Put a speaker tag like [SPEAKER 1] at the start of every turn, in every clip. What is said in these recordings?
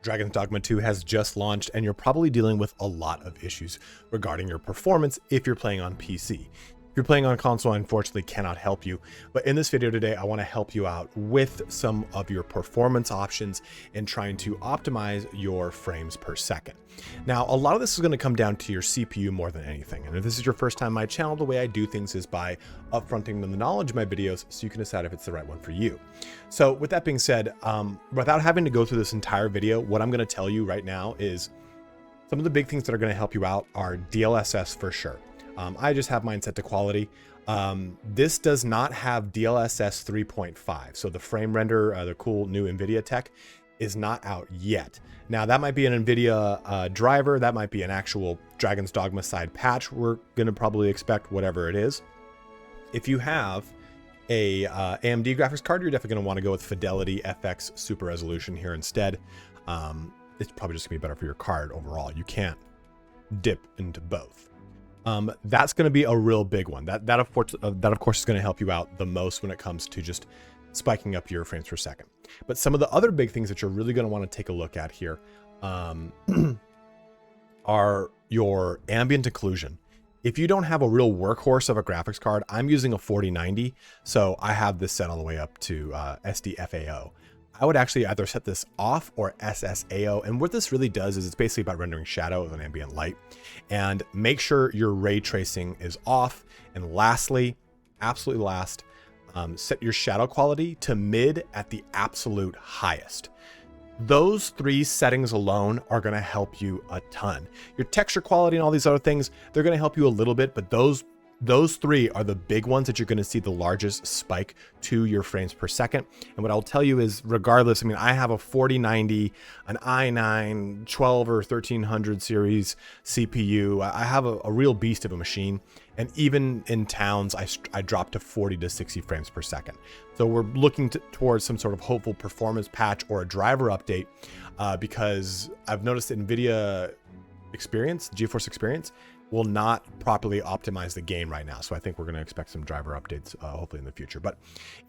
[SPEAKER 1] Dragon Dogma 2 has just launched, and you're probably dealing with a lot of issues regarding your performance if you're playing on PC. If you're playing on console, I unfortunately cannot help you, but in this video today, I want to help you out with some of your performance options and trying to optimize your frames per second. Now, a lot of this is going to come down to your CPU more than anything, and if this is your first time on my channel, the way I do things is by upfronting the knowledge of my videos so you can decide if it's the right one for you. So with that being said, without having to go through this entire video, what I'm going to tell you right now is some of the big things that are going to help you out are DLSS for sure. I just have mine set to quality. This does not have DLSS 3.5. So the frame render, the cool new NVIDIA tech is not out yet. Now that might be an NVIDIA driver. That might be an actual Dragon's Dogma side patch. We're going to probably expect whatever it is. If you have a AMD graphics card, you're definitely going to want to go with FidelityFX Super Resolution here instead. It's probably just gonna be better for your card overall. You can't dip into both. That's going to be a real big one. That of course is going to help you out the most when it comes to just spiking up your frames per second. But some of the other big things that you're really going to want to take a look at here are your ambient occlusion. If you don't have a real workhorse of a graphics card, I'm using a 4090, so I have this set all the way up to SDFAO. I would actually either set this off or SSAO. And what this really does is it's basically about rendering shadow with an ambient light, and make sure your ray tracing is off. And lastly, absolutely last, set your shadow quality to mid at the absolute highest. Those three settings alone are going to help you a ton. Your texture quality and all these other things, they're going to help you a little bit, but those three are the big ones that you're going to see the largest spike to your frames per second. And what I'll tell you is, regardless, I mean, I have a 4090, an i9 12 or 1300 series CPU. I have a real beast of a machine. And even in towns, I dropped to 40 to 60 frames per second. So we're looking towards some sort of hopeful performance patch or a driver update, because I've noticed that NVIDIA experience, GeForce experience, will not properly optimize the game right now. So I think we're going to expect some driver updates hopefully in the future. But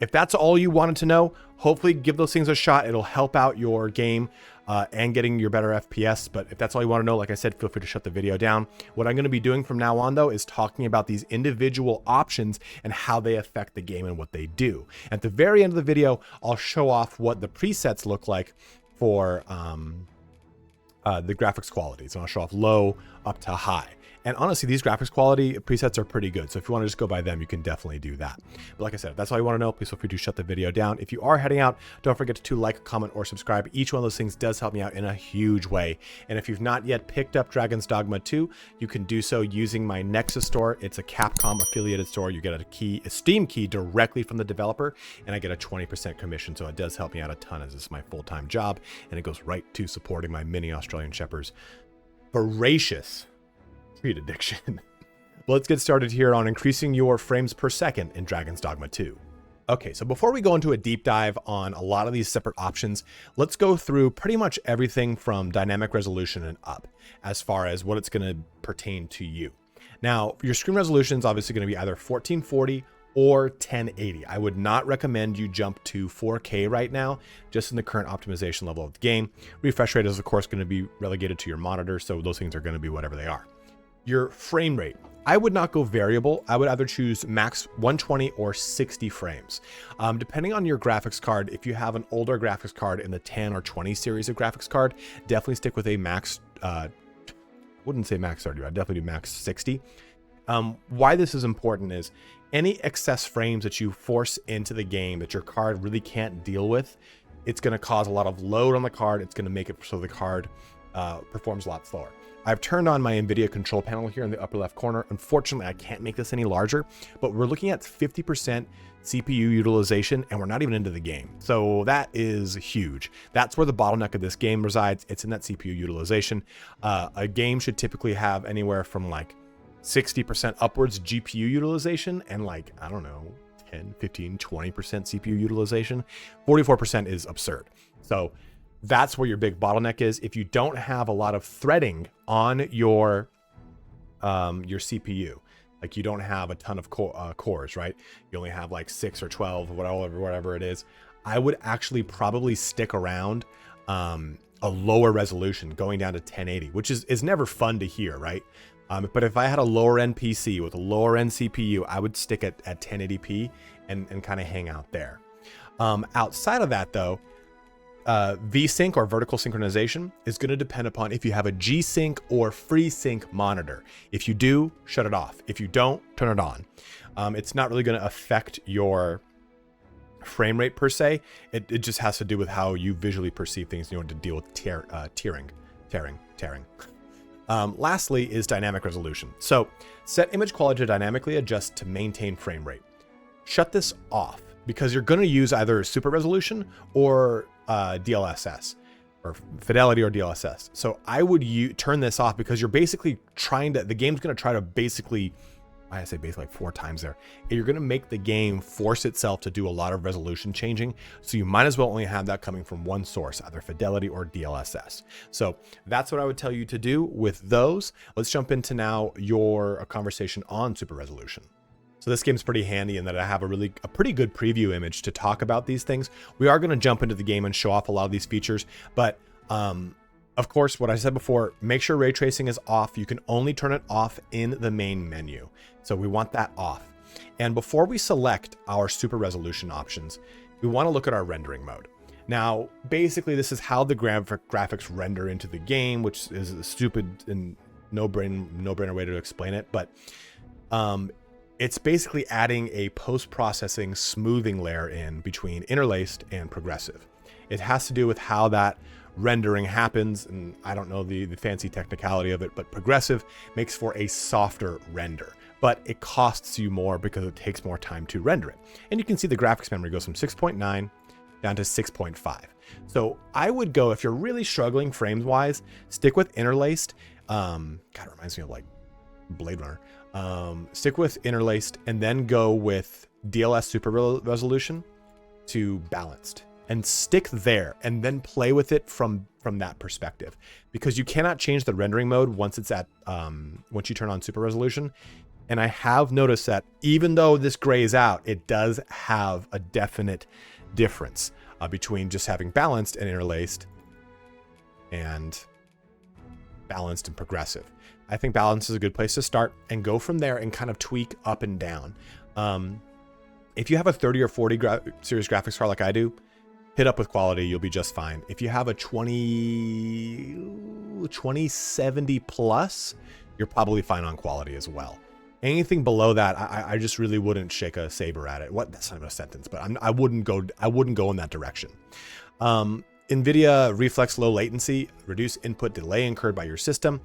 [SPEAKER 1] if that's all you wanted to know, hopefully give those things a shot. It'll help out your game and getting your better FPS. But if that's all you want to know, like I said, feel free to shut the video down. What I'm going to be doing from now on, though, is talking about these individual options and how they affect the game and what they do. At the very end of the video, I'll show off what the presets look like for the graphics quality. So I'll show off low up to high. And honestly, these graphics quality presets are pretty good. So if you want to just go by them, you can definitely do that. But like I said, if that's all you want to know, please feel free to shut the video down. If you are heading out, don't forget to like, comment, or subscribe. Each one of those things does help me out in a huge way. And if you've not yet picked up Dragon's Dogma 2, you can do so using my Nexus Store. It's a Capcom affiliated store. You get a Steam key directly from the developer, and I get a 20% commission. So it does help me out a ton, as this is my full-time job, and it goes right to supporting my mini Australian Shepherd's voracious treat addiction. Let's get started here on increasing your frames per second in Dragon's Dogma 2. Okay, so before we go into a deep dive on a lot of these separate options, let's go through pretty much everything from dynamic resolution and up as far as what it's going to pertain to you. Now, your screen resolution is obviously going to be either 1440 or 1080. I would not recommend you jump to 4K right now, just in the current optimization level of the game. Refresh rate is of course going to be relegated to your monitor, so those things are going to be whatever they are. Your frame rate, I would not go variable. I would either choose max 120 or 60 frames. Depending on your graphics card, if you have an older graphics card in the 10 or 20 series of graphics card, definitely stick with a max, wouldn't say max 30, I'd definitely do max 60. Why this is important is any excess frames that you force into the game that your card really can't deal with, it's going to cause a lot of load on the card. It's going to make it so the card performs a lot slower. I've turned on my NVIDIA control panel here in the upper left corner. Unfortunately, I can't make this any larger, but we're looking at 50% CPU utilization, and we're not even into the game. So that is huge. That's where the bottleneck of this game resides. It's in that CPU utilization. A game should typically have anywhere from like 60% upwards GPU utilization and like, I don't know, 10, 15, 20% CPU utilization. 44% is absurd. So that's where your big bottleneck is. If you don't have a lot of threading on your CPU, like you don't have a ton of cores, right? You only have like 6 or 12, whatever it is. I would actually probably stick around a lower resolution going down to 1080, which is never fun to hear, right? But if I had a lower end PC with a lower end CPU, I would stick at 1080p and kind of hang out there. Outside of that though, VSync or vertical synchronization is going to depend upon if you have a G-Sync or FreeSync monitor. If you do, shut it off. If you don't, turn it on. It's not really going to affect your frame rate per se. It just has to do with how you visually perceive things in order to deal with tearing. Lastly is dynamic resolution. So set image quality to dynamically adjust to maintain frame rate. Shut this off because you're going to use either super resolution or DLSS or fidelity or DLSS. So I would turn this off because you're basically the game's going to try to basically, I say basically like 4 times there. You're going to make the game force itself to do a lot of resolution changing. So you might as well only have that coming from one source, either fidelity or DLSS. So that's what I would tell you to do with those. Let's jump into now a conversation on super resolution. So this game's pretty handy in that I have a pretty good preview image to talk about these things. We are going to jump into the game and show off a lot of these features, but of course, what I said before, make sure ray tracing is off. You can only turn it off in the main menu. So we want that off. And before we select our super resolution options, we want to look at our rendering mode. Now, basically, this is how the graphics render into the game, which is a stupid and no-brainer way to explain it, but it's basically adding a post-processing smoothing layer in between interlaced and progressive. It has to do with how that rendering happens, and I don't know the fancy technicality of it, but progressive makes for a softer render, but it costs you more because it takes more time to render it. And you can see the graphics memory goes from 6.9 down to 6.5. So I would go, if you're really struggling frames wise, stick with interlaced. God, it reminds me of like Blade Runner. Stick with interlaced and then go with DLSS super resolution to balanced and stick there and then play with it from that perspective, because you cannot change the rendering mode once it's at once you turn on super resolution. And I have noticed that even though this grays out, it does have a definite difference between just having balanced and interlaced and balanced and progressive. I think balance is a good place to start and go from there and kind of tweak up and down. If you have a 30 or 40 series graphics card like I do, hit up with quality, you'll be just fine. If you have a 2070 plus, you're probably fine on quality as well. Anything below that, I just really wouldn't shake a saber at it. That's not even a sentence, but I wouldn't go in that direction. NVIDIA Reflex Low Latency, reduce input delay incurred by your system.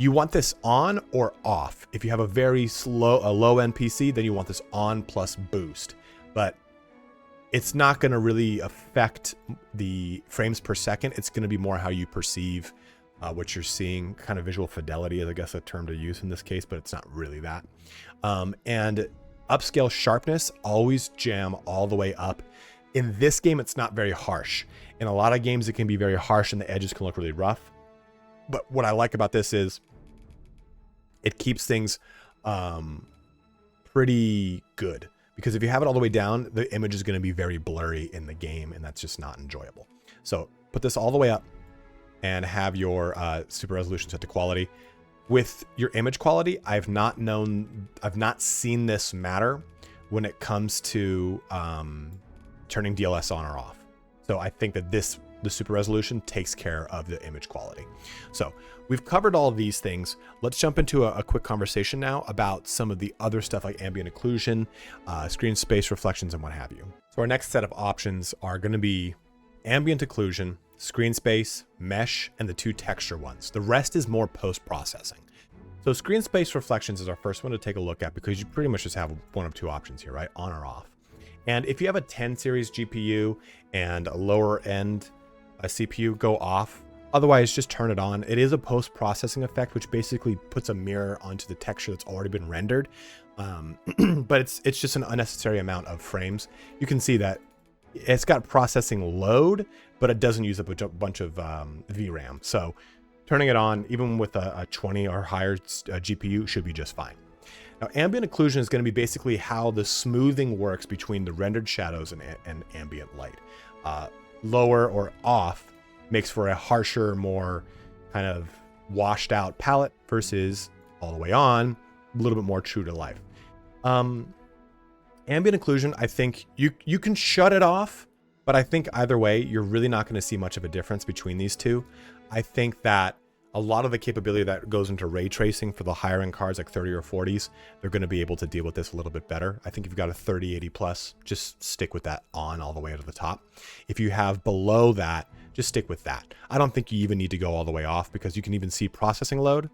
[SPEAKER 1] You want this on or off. If you have a low end PC, then you want this on plus boost. But it's not going to really affect the frames per second. It's going to be more how you perceive what you're seeing. Kind of visual fidelity is, I guess, a term to use in this case, but it's not really that. And upscale sharpness, always jam all the way up. In this game, it's not very harsh. In a lot of games, it can be very harsh and the edges can look really rough. But what I like about this is it keeps things pretty good, because if you have it all the way down, the image is going to be very blurry in the game, and that's just not enjoyable. So put this all the way up and have your super resolution set to quality. With your image quality, I've not seen this matter when it comes to turning DLSS on or off. So I think that the super resolution takes care of the image quality. So we've covered all of these things. Let's jump into a quick conversation now about some of the other stuff like ambient occlusion, screen space reflections, and what have you. So our next set of options are going to be ambient occlusion, screen space, mesh, and the 2 texture ones. The rest is more post-processing. So screen space reflections is our first one to take a look at, because you pretty much just have one of 2 options here, right? On or off. And if you have a 10 series GPU and a lower end CPU, go off. Otherwise, just turn it on. It is a post-processing effect, which basically puts a mirror onto the texture that's already been rendered. But it's just an unnecessary amount of frames. You can see that it's got processing load, but it doesn't use up a bunch of VRAM. So turning it on, even with a 20 or higher GPU, should be just fine. Now, ambient occlusion is going to be basically how the smoothing works between the rendered shadows and ambient light. Lower or off makes for a harsher, more kind of washed out palette versus all the way on, a little bit more true to life. Ambient occlusion, I think you can shut it off, but I think either way, you're really not going to see much of a difference between these two. I think that a lot of the capability that goes into ray tracing for the higher end cards like 30 or 40s, they're going to be able to deal with this a little bit better. I think if you've got a 3080 plus, just stick with that on all the way to the top. If you have below that, just stick with that. I don't think you even need to go all the way off, because you can even see processing load.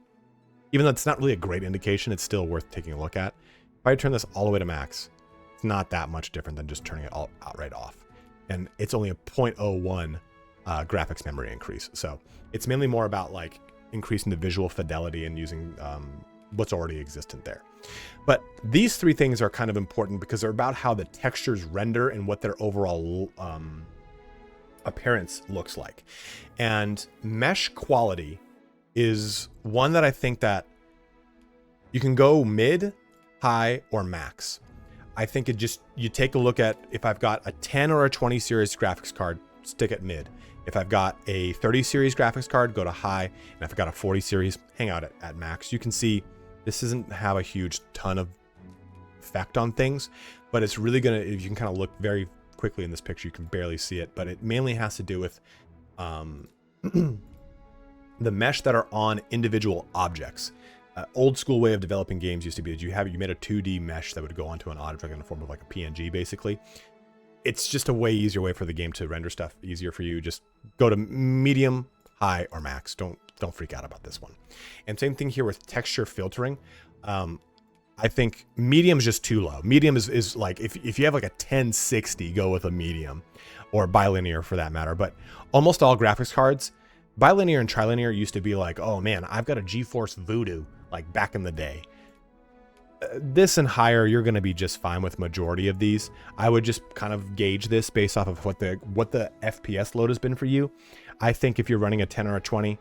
[SPEAKER 1] Even though it's not really a great indication, it's still worth taking a look at. If I turn this all the way to max, it's not that much different than just turning it all outright off. And it's only a 0.01 graphics memory increase. So it's mainly more about like increasing the visual fidelity and using what's already existent there. But these three things are kind of important because they're about how the textures render and what their overall appearance looks like. And mesh quality is one that I think that you can go mid, high, or max. I think it just, you take a look at, if I've got a 10 or a 20 series graphics card, stick at mid. If I've got a 30 series graphics card, go to high. And if I've got a 40 series, hang out at max. You can see this doesn't have a huge ton of effect on things, but it's really gonna, if you can kind of look very quickly in this picture, you can barely see it, but it mainly has to do with the mesh that are on individual objects. Old school way of developing games used to be that you made a 2D mesh that would go onto an object in the form of like a PNG, basically. It's just a way easier way for the game to render stuff easier for you. Just go to medium, high, or max. Don't freak out about this one. And same thing here with texture filtering. I think medium is just too low. Medium is like, if you have like a 1060, go with a medium, or bilinear for that matter. But almost all graphics cards, bilinear and trilinear used to be like, oh man, I've got a GeForce Voodoo, like back in the day. This and higher, you're going to be just fine with majority of these. I would just kind of gauge this based off of what the FPS load has been for you. I think if you're running a 10 or a 20,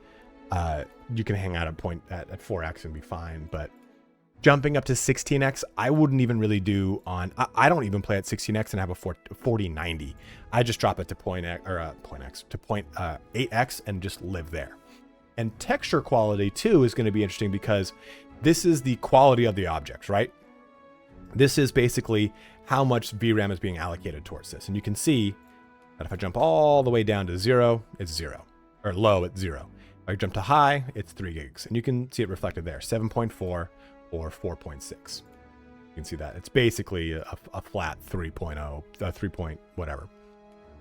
[SPEAKER 1] you can hang out at 4x and be fine. But jumping up to 16x, I wouldn't even really do on. I don't even play at 16x and have a 4090. I just drop it to 0.8x and just live there. And texture quality too is going to be interesting because this is the quality of the objects, right? This is basically how much VRAM is being allocated towards this. And you can see that if I jump all the way down to 0, it's 0. Or low, it's 0. If I jump to high, it's 3 gigs. And you can see it reflected there, 7.4 or 4.6. You can see that. It's basically a flat 3.0, 3 point whatever,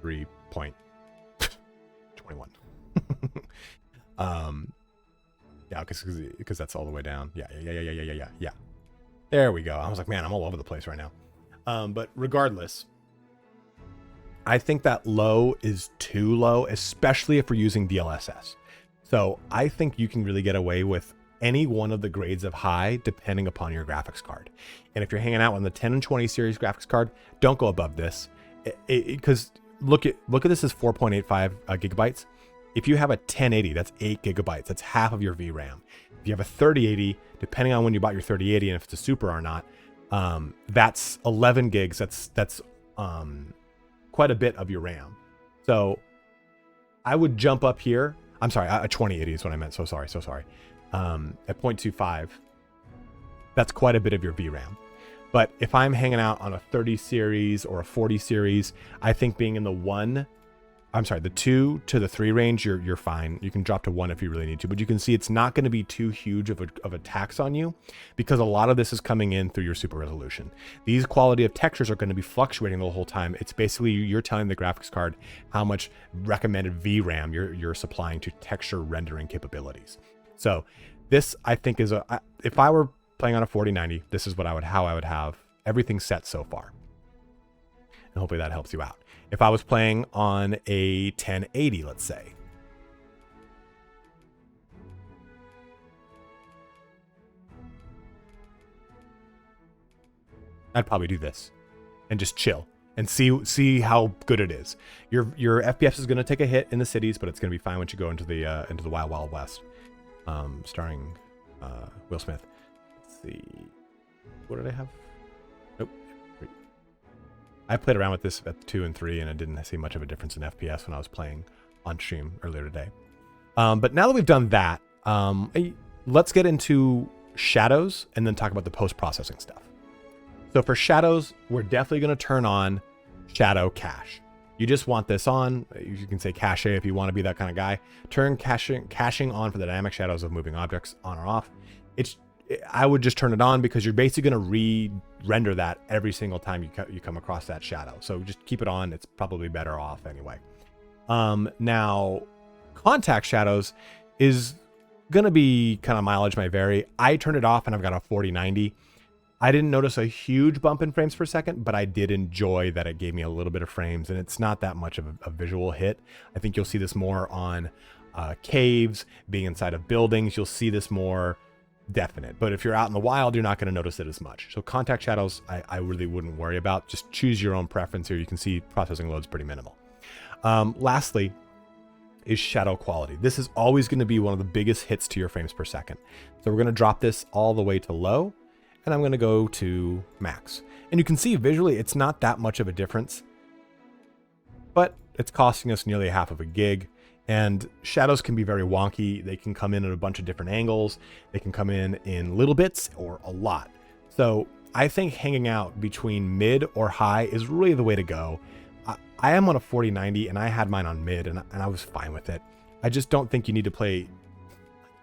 [SPEAKER 1] 3.21. Yeah, because that's all the way down. Yeah. There we go. I was like, man, I'm all over the place right now. But regardless, I think that low is too low, especially if we're using DLSS. So I think you can really get away with any one of the grades of high depending upon your graphics card. And if you're hanging out on the 10 and 20 series graphics card, don't go above this. Because look at this as 4.85 gigabytes. If you have a 1080, that's 8 gigabytes. That's half of your VRAM. If you have a 3080, depending on when you bought your 3080 and if it's a super or not, that's 11 gigs. That's quite a bit of your RAM. So I would jump up here. I'm sorry, a 2080 is what I meant. So sorry. At 0.25, that's quite a bit of your VRAM. But if I'm hanging out on a 30 series or a 40 series, I think being in the 2 to the 3 range, you're fine. You can drop to 1 if you really need to, but you can see it's not going to be too huge of a tax on you because a lot of this is coming in through your super resolution. These quality of textures are going to be fluctuating the whole time. It's basically you're telling the graphics card how much recommended VRAM you're supplying to texture rendering capabilities. So this, I think, is if I were playing on a 4090, this is how I would have everything set so far. And hopefully that helps you out. If I was playing on a 1080, let's say, I'd probably do this and just chill and see how good it is. Your FPS is going to take a hit in the cities, but it's going to be fine once you go into the Wild Wild West. Starring Will Smith. Let's see, what did I have? Nope. I played around with this at 2 and 3, and I didn't see much of a difference in FPS when I was playing on stream earlier today. But now that we've done that, let's get into shadows and then talk about the post-processing stuff. So for shadows, we're definitely going to turn on shadow cache. You just want this on. You can say cache if you want to be that kind of guy. Turn caching on for the dynamic shadows of moving objects on or off. I would just turn it on because you're basically going to re-render that every single time you come across that shadow. So just keep it on. It's probably better off anyway. Now, contact shadows is going to be kind of mileage may vary. I turned it off and I've got a 4090. I didn't notice a huge bump in frames per second, but I did enjoy that it gave me a little bit of frames, and it's not that much of a visual hit. I think you'll see this more on caves, being inside of buildings. You'll see this more definite, but if you're out in the wild, you're not going to notice it as much. So contact shadows, I really wouldn't worry about. Just choose your own preference here. You can see processing load's pretty minimal. Lastly is shadow quality. This is always going to be one of the biggest hits to your frames per second. So we're going to drop this all the way to low, and I'm going to go to max. And you can see visually it's not that much of a difference, but it's costing us nearly half of a gig. And shadows can be very wonky. They can come in at a bunch of different angles. They can come in little bits or a lot. So I think hanging out between mid or high is really the way to go. I am on a 4090 and I had mine on mid and I was fine with it. I just don't think you need to play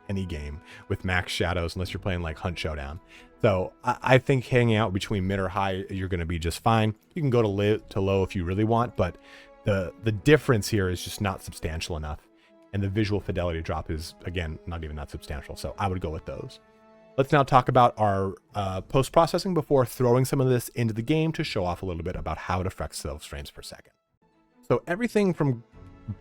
[SPEAKER 1] any game with max shadows unless you're playing like Hunt Showdown. So I think hanging out between mid or high, you're going to be just fine. You can go to low if you really want, but the difference here is just not substantial enough. And the visual fidelity drop is, again, not even that substantial. So I would go with those. Let's now talk about our post-processing before throwing some of this into the game to show off a little bit about how it affects those frames per second. So everything from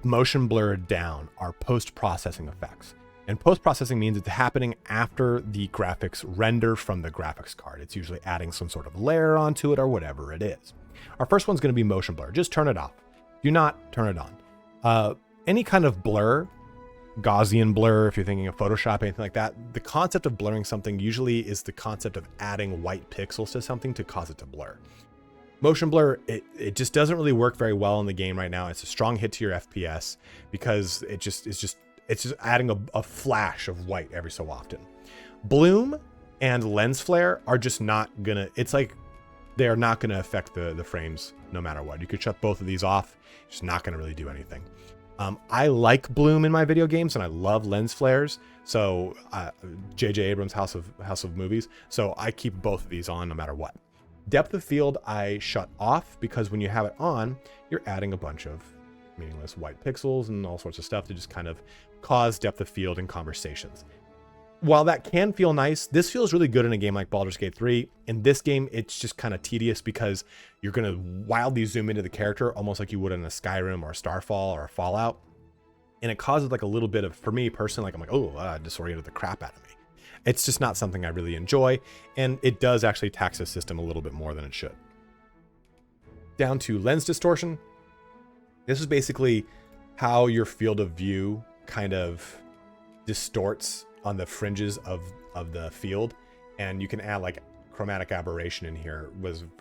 [SPEAKER 1] motion blur down are post-processing effects. And post-processing means it's happening after the graphics render from the graphics card. It's usually adding some sort of layer onto it or whatever it is. Our first one's going to be motion blur. Just turn it off. Do not turn it on. Any kind of blur, Gaussian blur, if you're thinking of Photoshop, anything like that, the concept of blurring something usually is the concept of adding white pixels to something to cause it to blur. Motion blur, it just doesn't really work very well in the game right now. It's a strong hit to your FPS because it's just adding a flash of white every so often. Bloom and lens flare are just not gonna, it's like they are not gonna affect the frames no matter what. You could shut both of these off. It's not gonna really do anything. I like bloom in my video games and I love lens flares. So J.J. Abrams' House of Movies. So I keep both of these on no matter what. Depth of field I shut off because when you have it on, you're adding a bunch of meaningless white pixels and all sorts of stuff to just kind of cause depth of field in conversations. While that can feel nice, this feels really good in a game like Baldur's Gate 3. In this game, it's just kind of tedious because you're going to wildly zoom into the character almost like you would in a Skyrim or a Starfall or a Fallout. And it causes like a little bit of, for me personally, like I'm like, oh, disoriented the crap out of me. It's just not something I really enjoy. And it does actually tax the system a little bit more than it should. Down to lens distortion. This is basically how your field of view kind of distorts on the fringes of the field, and you can add like chromatic aberration in here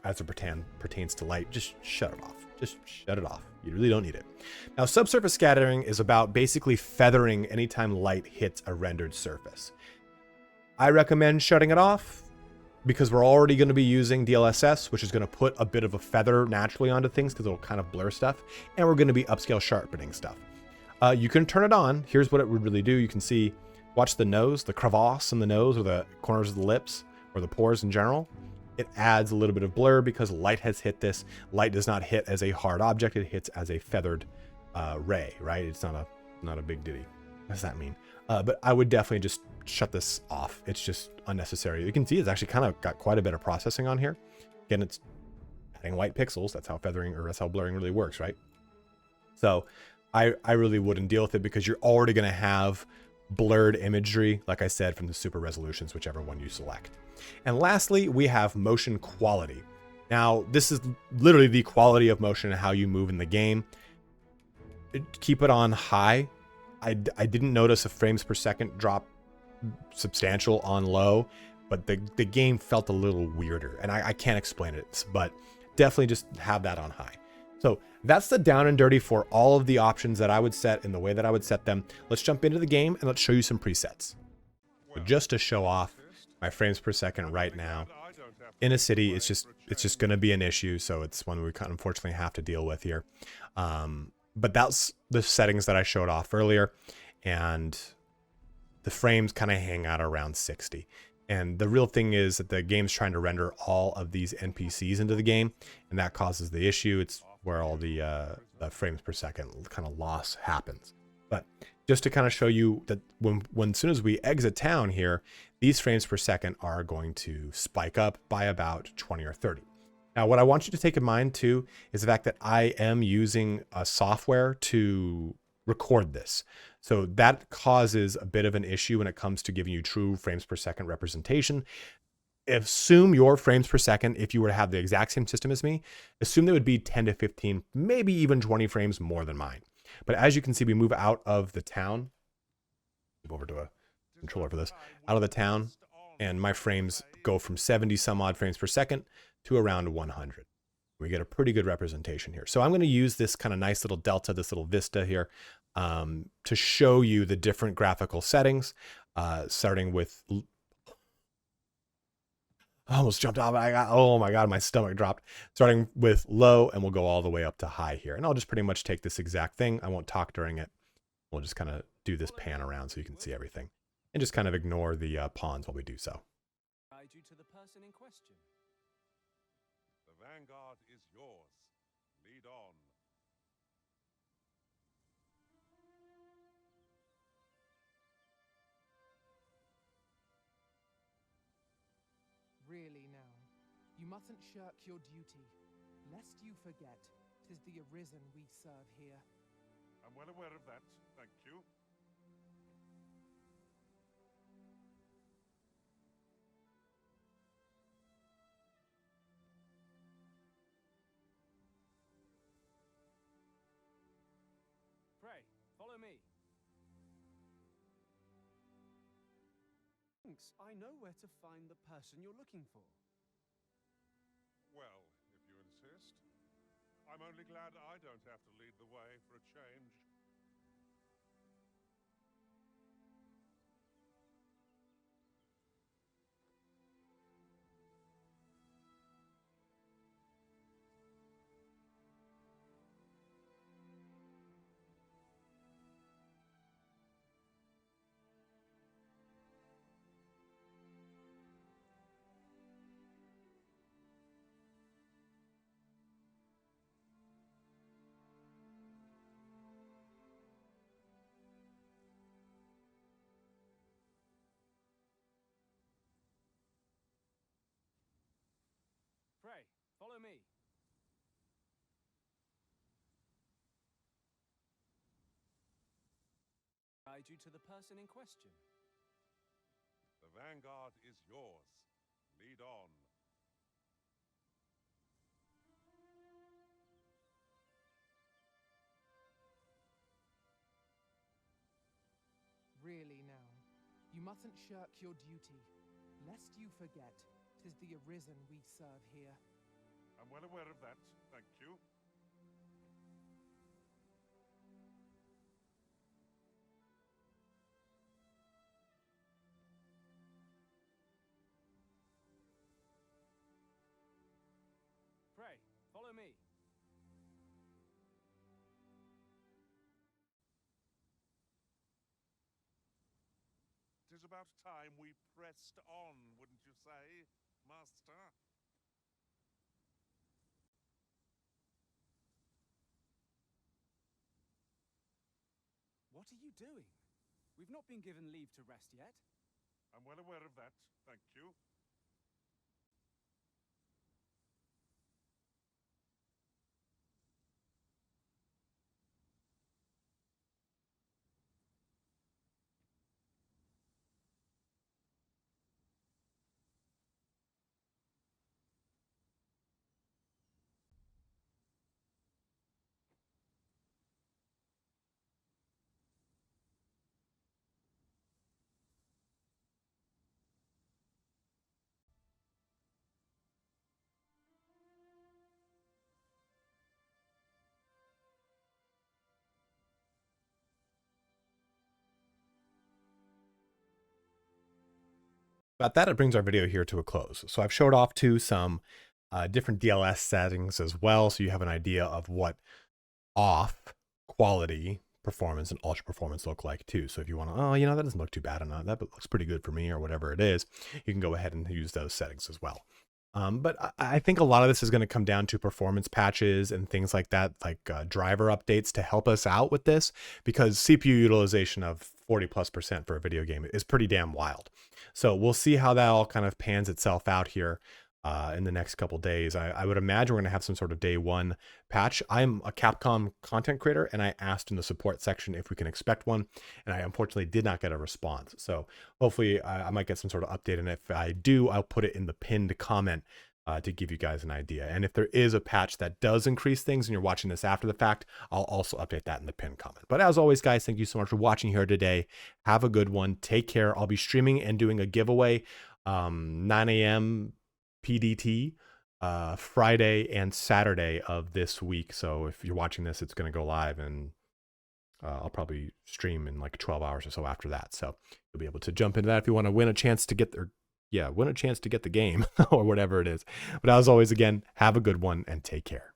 [SPEAKER 1] as it pertains to light. Just shut it off. Just shut it off. You really don't need it. Now, subsurface scattering is about basically feathering anytime light hits a rendered surface. I recommend shutting it off because we're already going to be using DLSS, which is going to put a bit of a feather naturally onto things because it'll kind of blur stuff, and we're going to be upscale sharpening stuff. You can turn it on. Here's what it would really do. You can see, watch the nose, the crevasse in the nose or the corners of the lips or the pores in general. It adds a little bit of blur because light has hit this. Light does not hit as a hard object. It hits as a feathered ray, right? It's not a big ditty. What does that mean? But I would definitely just shut this off. It's just unnecessary. You can see it's actually kind of got quite a bit of processing on here. Again, it's adding white pixels. That's how feathering or that's how blurring really works, right? So I really wouldn't deal with it because you're already going to have blurred imagery, like I said, from the super resolutions, whichever one you select. And lastly, we have motion quality. Now, this is literally the quality of motion and how you move in the game. Keep it on high. I didn't notice a frames per second drop substantial on low, but the game felt a little weirder, and I can't explain it, but definitely just have that on high. So that's the down and dirty for all of the options that I would set in the way that I would set them. Let's jump into the game and let's show you some presets. So just to show off my frames per second right now, in a city, it's just going to be an issue. So it's one we unfortunately have to deal with here. But that's the settings that I showed off earlier. And the frames kind of hang out around 60. And the real thing is that the game's trying to render all of these NPCs into the game, and that causes the issue. It's where all the frames per second kind of loss happens. But just to kind of show you that when as soon as we exit town here, these frames per second are going to spike up by about 20 or 30. Now, what I want you to take in mind too is the fact that I am using a software to record this. So that causes a bit of an issue when it comes to giving you true frames per second representation. Assume your frames per second, if you were to have the exact same system as me, assume they would be 10 to 15, maybe even 20 frames more than mine. But as you can see, we move out of the town, move over to a controller for this, out of the town, and my frames go from 70 some odd frames per second to around 100. We get a pretty good representation here. So I'm going to use this kind of nice little delta, this little vista here, to show you the different graphical settings, starting with, I almost jumped off. Oh my God, my stomach dropped. Starting with low, and we'll go all the way up to high here. And I'll just pretty much take this exact thing. I won't talk during it. We'll just kind of do this pan around so you can see everything, and just kind of ignore the pawns while we do so.
[SPEAKER 2] Guide you to the person in question.
[SPEAKER 3] The vanguard is yours. Lead on.
[SPEAKER 2] Really now, you mustn't shirk your duty, lest you forget 'tis the arisen we serve here.
[SPEAKER 3] I'm well aware of that, thank you.
[SPEAKER 2] Pray, follow me. Thanks, I know where to find the person you're looking for.
[SPEAKER 3] Well, if you insist. I'm only glad I don't have to lead the way for a change.
[SPEAKER 2] Pray, follow me. Guide you to the person in question.
[SPEAKER 3] The vanguard is yours. Lead on.
[SPEAKER 2] Really now, you mustn't shirk your duty, lest you forget 'tis the arisen we serve here.
[SPEAKER 3] I'm well aware of that, thank you.
[SPEAKER 2] Pray, follow me.
[SPEAKER 3] It is about time we pressed on, wouldn't you say, Master?
[SPEAKER 2] What are you doing? We've not been given leave to rest yet.
[SPEAKER 3] I'm well aware of that, thank you.
[SPEAKER 1] But that, it brings our video here to a close. So I've showed off to some different DLSS settings as well, so you have an idea of what off quality performance and ultra performance look like too. So if you want to, oh, you know, that doesn't look too bad, or that looks pretty good for me, or whatever it is, you can go ahead and use those settings as well. But I think a lot of this is going to come down to performance patches and things like that, like driver updates to help us out with this, because CPU utilization of 40+% for a video game is pretty damn wild. So we'll see how that all kind of pans itself out here in the next couple days. I would imagine we're going to have some sort of day one patch. I'm a Capcom content creator, and I asked in the support section if we can expect one, and I unfortunately did not get a response. So hopefully I might get some sort of update, and if I do, I'll put it in the pinned comment to give you guys an idea. And if there is a patch that does increase things and you're watching this after the fact, I'll also update that in the pinned comment. But as always, guys, thank you so much for watching here today. Have a good one. Take care. I'll be streaming and doing a giveaway 9 a.m. PDT Friday and Saturday of this week. So if you're watching this, it's going to go live, and I'll probably stream in like 12 hours or so after that. So you'll be able to jump into that if you want to win a chance to get win a chance to get the game or whatever it is. But as always, again, have a good one and take care.